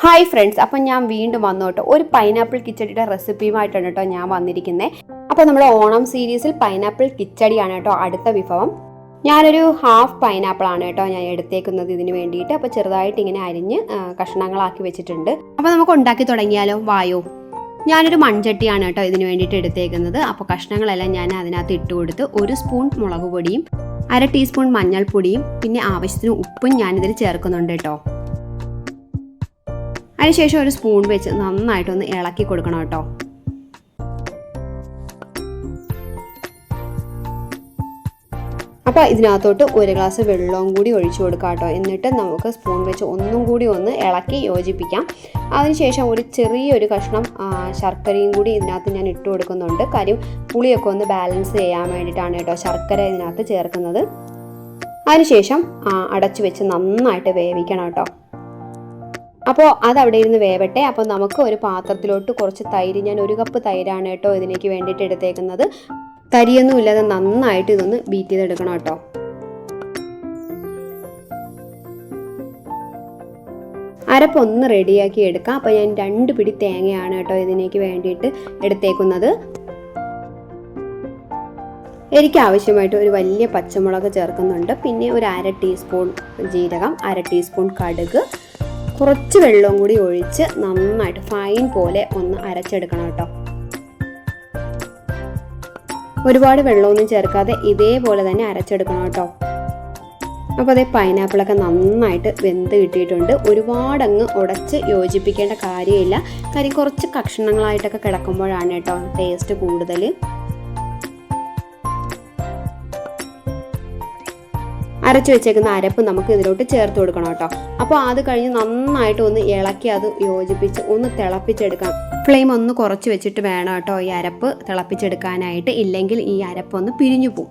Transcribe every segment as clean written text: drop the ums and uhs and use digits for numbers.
Hi friends, അപ്പം ഞാൻ വീണ്ടും വന്നു കേട്ടോ. ഒരു പൈനാപ്പിൾ കിച്ചടിയുടെ റെസിപ്പിയുമായിട്ടാണ് കേട്ടോ ഞാൻ വന്നിരിക്കുന്നത്. അപ്പോൾ നമ്മുടെ ഓണം സീരീസിൽ പൈനാപ്പിൾ കിച്ചടിയാണ് കേട്ടോ അടുത്ത വിഭവം. ഞാനൊരു ഹാഫ് പൈനാപ്പിൾ ആണ് കേട്ടോ ഞാൻ എടുത്തേക്കുന്നത് ഇതിന് വേണ്ടിയിട്ട്. അപ്പോൾ ചെറുതായിട്ട് ഇങ്ങനെ അരിഞ്ഞ് കഷ്ണങ്ങളാക്കി വെച്ചിട്ടുണ്ട്. അപ്പോൾ നമുക്ക് ഉണ്ടാക്കി തുടങ്ങിയാലോ? വായോ. ഞാനൊരു മൺചട്ടിയാണ് കേട്ടോ ഇതിന് വേണ്ടിയിട്ട് എടുത്തേക്കുന്നത്. അപ്പോൾ കഷ്ണങ്ങളെല്ലാം ഞാൻ അതിനകത്ത് ഇട്ട് കൊടുത്ത് 1 സ്പൂൺ മുളക് പൊടിയും 1/2 ടീസ്പൂൺ മഞ്ഞൾപ്പൊടിയും പിന്നെ ആവശ്യത്തിന് ഉപ്പും ഞാനിതിൽ ചേർക്കുന്നുണ്ട് കേട്ടോ. അതിനുശേഷം ഒരു സ്പൂൺ വെച്ച് നന്നായിട്ടൊന്ന് ഇളക്കി കൊടുക്കണം കേട്ടോ. അപ്പോൾ ഇതിനകത്തോട്ട് 1 ഗ്ലാസ് വെള്ളവും കൂടി ഒഴിച്ചു കൊടുക്കാം കേട്ടോ. എന്നിട്ട് നമുക്ക് സ്പൂൺ വെച്ച് ഒന്നും കൂടി ഒന്ന് ഇളക്കി യോജിപ്പിക്കാം. അതിനുശേഷം ഒരു ചെറിയൊരു കഷ്ണം ശർക്കരയും കൂടി ഇതിനകത്ത് ഞാൻ ഇട്ട് കൊടുക്കുന്നുണ്ട്. കാര്യം പുളിയൊക്കെ ഒന്ന് ബാലൻസ് ചെയ്യാൻ വേണ്ടിയിട്ടാണ് കേട്ടോ ശർക്കര ഇതിനകത്ത് ചേർക്കുന്നത്. അതിനുശേഷം അടച്ചു വെച്ച് നന്നായിട്ട് വേവിക്കണം കേട്ടോ. അപ്പോൾ അതവിടെ ഇരുന്ന് വേവട്ടെ. അപ്പോൾ നമുക്ക് ഒരു പാത്രത്തിലോട്ട് കുറച്ച് തൈര്, ഞാൻ 1 കപ്പ് തൈരാണ് കേട്ടോ ഇതിലേക്ക് വേണ്ടിയിട്ട് എടുത്തേക്കുന്നത്. തരിയൊന്നും ഇല്ലാതെ നന്നായിട്ട് ഇതൊന്ന് ബീറ്റ് ചെയ്തെടുക്കണം കേട്ടോ. അരപ്പൊന്ന് റെഡിയാക്കി എടുക്കാം. അപ്പോൾ ഞാൻ 2 പിടി തേങ്ങയാണ് കേട്ടോ ഇതിലേക്ക് വേണ്ടിയിട്ട് എടുത്തേക്കുന്നത്. എനിക്ക് ആവശ്യമായിട്ട് ഒരു വലിയ പച്ചമുളക് ചേർക്കുന്നുണ്ട്. പിന്നെ ഒരു 1/2 ടീസ്പൂൺ ജീരകം, 1/2 ടീസ്പൂൺ കടുക്, കുറച്ച് വെള്ളവും കൂടി ഒഴിച്ച് നന്നായിട്ട് ഫൈൻ പോലെ ഒന്ന് അരച്ചെടുക്കണം കേട്ടോ. ഒരുപാട് വെള്ളമൊന്നും ചേർക്കാതെ ഇതേപോലെ തന്നെ അരച്ചെടുക്കണം കേട്ടോ. അപ്പോൾ അതേ പൈനാപ്പിളൊക്കെ നന്നായിട്ട് വെന്ത് കിട്ടിയിട്ടുണ്ട്. ഒരുപാടങ്ങ് ഉടച്ച് യോജിപ്പിക്കേണ്ട കാര്യമില്ല. കാര്യം കുറച്ച് കഷ്ണങ്ങളായിട്ടൊക്കെ കിടക്കുമ്പോഴാണ് കേട്ടോ ടേസ്റ്റ് കൂടുതൽ. അരച്ചു വെച്ചേക്കുന്ന അരപ്പ് നമുക്ക് ഇതിലോട്ട് ചേർത്ത് കൊടുക്കണം കേട്ടോ. അപ്പോൾ അത് കഴിഞ്ഞ് നന്നായിട്ട് ഒന്ന് ഇളക്കി അത് യോജിപ്പിച്ച് ഒന്ന് തിളപ്പിച്ചെടുക്കാം. ഫ്ലെയിം ഒന്ന് കുറച്ച് വെച്ചിട്ട് വേണം കേട്ടോ ഈ അരപ്പ് തിളപ്പിച്ചെടുക്കാനായിട്ട്, ഇല്ലെങ്കിൽ ഈ അരപ്പ് ഒന്ന് പിരിഞ്ഞു പോകും.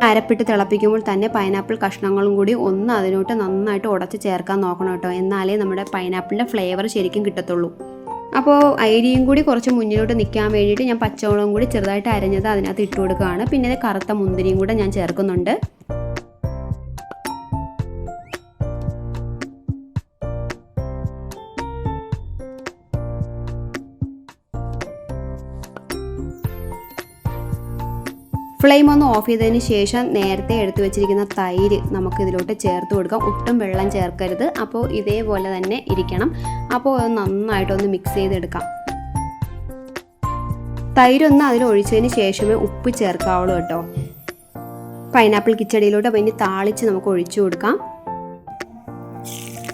അരപ്പിട്ട് തിളപ്പിക്കുമ്പോൾ തന്നെ പൈനാപ്പിൾ കഷ്ണങ്ങളും കൂടി ഒന്ന് അതിലോട്ട് നന്നായിട്ട് ഉടച്ച് ചേർക്കാൻ നോക്കണം കേട്ടോ. എന്നാലേ നമ്മുടെ പൈനാപ്പിളിൻ്റെ ഫ്ലേവർ ശരിക്കും കിട്ടത്തുള്ളൂ. അപ്പോൾ അരിയും കൂടി കുറച്ച് മുന്നിലോട്ട് നിൽക്കാൻ വേണ്ടിയിട്ട് ഞാൻ പച്ചമുളകും കൂടി ചെറുതായിട്ട് അരഞ്ഞത് അതിനകത്ത് ഇട്ട് കൊടുക്കുകയാണ്. പിന്നെ കറുത്ത മുന്തിരിയും കൂടെ ഞാൻ ചേർക്കുന്നുണ്ട്. ഫ്ലെയിം ഒന്ന് ഓഫ് ചെയ്തതിന് ശേഷം നേരത്തെ എടുത്തു വെച്ചിരിക്കുന്ന തൈര് നമുക്ക് ഇതിലോട്ട് ചേർത്ത് കൊടുക്കാം. ഒട്ടും വെള്ളം ചേർക്കരുത്. അപ്പോൾ ഇതേപോലെ തന്നെ ഇരിക്കണം. അപ്പോൾ അത് നന്നായിട്ടൊന്ന് മിക്സ് ചെയ്തെടുക്കാം. തൈരൊന്ന് അതിൽ ഒഴിച്ചതിന് ശേഷമേ ഉപ്പ് ചേർക്കാവുള്ളൂ കേട്ടോ പൈനാപ്പിൾ കിച്ചടിയിലോട്ട്. അപ്പോൾ ഇനി താളിച്ച് നമുക്ക് ഒഴിച്ചു കൊടുക്കാം.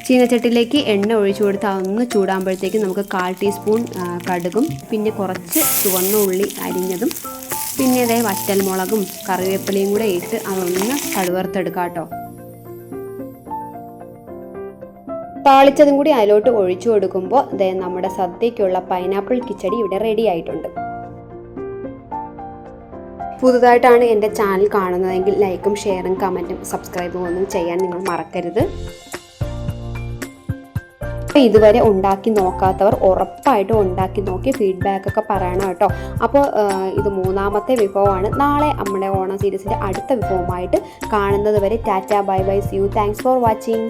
ചീനച്ചട്ടിയിലേക്ക് എണ്ണ ഒഴിച്ചു കൊടുത്ത് അതൊന്ന് ചൂടാകുമ്പോഴത്തേക്ക് നമുക്ക് 1/4 ടീസ്പൂൺ കടുകും പിന്നെ കുറച്ച് ചുവന്ന ഉള്ളി അരിഞ്ഞതും പിന്നെ ഇതേ വറ്റൽമുളകും കറിവേപ്പിലയും കൂടെ ഇട്ട് അതൊന്ന് കടുവറുത്തെടുക്കാം കേട്ടോ. താളിച്ചതും കൂടി അതിലോട്ട് ഒഴിച്ചു കൊടുക്കുമ്പോൾ ഇതേ നമ്മുടെ സദ്യക്കുള്ള പൈനാപ്പിൾ കിച്ചടി ഇവിടെ റെഡി ആയിട്ടുണ്ട്. പുതുതായിട്ടാണ് എൻ്റെ ചാനൽ കാണുന്നതെങ്കിൽ ലൈക്കും ഷെയറും കമൻറ്റും സബ്സ്ക്രൈബും ഒന്നും ചെയ്യാൻ നിങ്ങൾ മറക്കരുത്. ഇതുവരെ ഉണ്ടാക്കി നോക്കാത്തവർ ഉറപ്പായിട്ടും ഉണ്ടാക്കി നോക്കി ഫീഡ്ബാക്കൊക്കെ പറയണം കേട്ടോ. അപ്പോൾ ഇത് 3ാമത്തെ വിഭവമാണ്. നാളെ നമ്മുടെ ഓണം സീരീസിൻ്റെ അടുത്ത വിഭവമായിട്ട് കാണുന്നത് വരെ tata, bye bye, see you, thanks for watching.